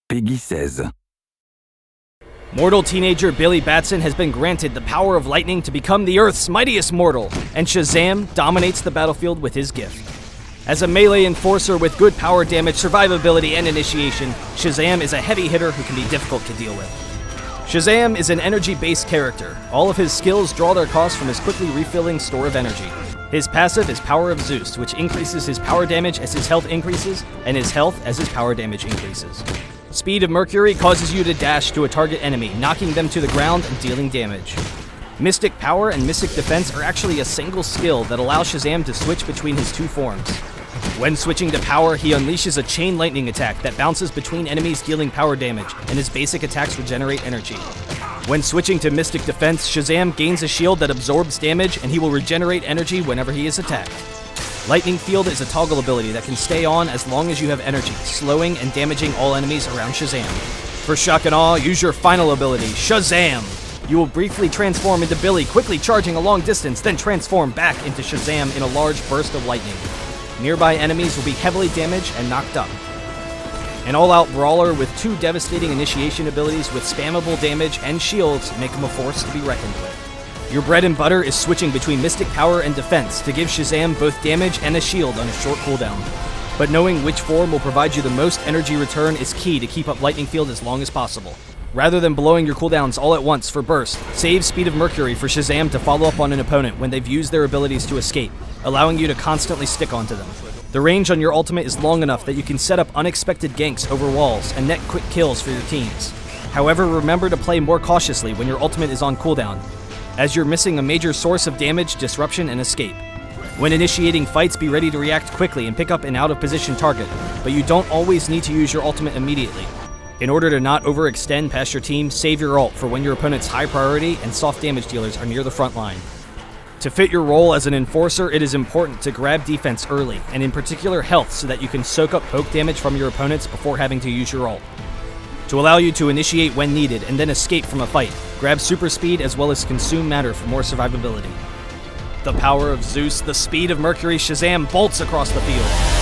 Peggy 16. Mortal teenager Billy Batson has been granted the power of lightning to become the Earth's mightiest mortal, and Shazam dominates the battlefield with his gift. As a melee enforcer with good power damage, survivability, and initiation, Shazam is a heavy hitter who can be difficult to deal with. Shazam is an energy-based character. All of his skills draw their cost from his quickly refilling store of energy. His passive is Power of Zeus, which increases his power damage as his health increases, and his health as his power damage increases. Speed of Mercury causes you to dash to a target enemy, knocking them to the ground and dealing damage. Mystic Power and Mystic Defense are actually a single skill that allows Shazam to switch between his two forms. When switching to Power, he unleashes a chain lightning attack that bounces between enemies dealing power damage, and his basic attacks regenerate energy. When switching to Mystic Defense, Shazam gains a shield that absorbs damage, and he will regenerate energy whenever he is attacked. Lightning Field is a toggle ability that can stay on as long as you have energy, slowing and damaging all enemies around Shazam. For shock and awe, use your final ability, Shazam! You will briefly transform into Billy, quickly charging a long distance, then transform back into Shazam in a large burst of lightning. Nearby enemies will be heavily damaged and knocked up. An all-out brawler with two devastating initiation abilities with spammable damage and shields make him a force to be reckoned with. Your bread and butter is switching between Mystic Power and Defense to give Shazam both damage and a shield on a short cooldown. But knowing which form will provide you the most energy return is key to keep up Lightning Field as long as possible. Rather than blowing your cooldowns all at once for burst, save Speed of Mercury for Shazam to follow up on an opponent when they've used their abilities to escape, allowing you to constantly stick onto them. The range on your ultimate is long enough that you can set up unexpected ganks over walls and net quick kills for your teams. However, remember to play more cautiously when your ultimate is on cooldown, as you're missing a major source of damage, disruption, and escape. When initiating fights, be ready to react quickly and pick up an out-of-position target, but you don't always need to use your ultimate immediately. In order to not overextend past your team, save your ult for when your opponent's high priority and soft damage dealers are near the front line. To fit your role as an enforcer, it is important to grab defense early, and in particular health, so that you can soak up poke damage from your opponents before having to use your ult. To allow you to initiate when needed and then escape from a fight, grab super speed as well as consume matter for more survivability. The power of Zeus, the speed of Mercury, Shazam bolts across the field.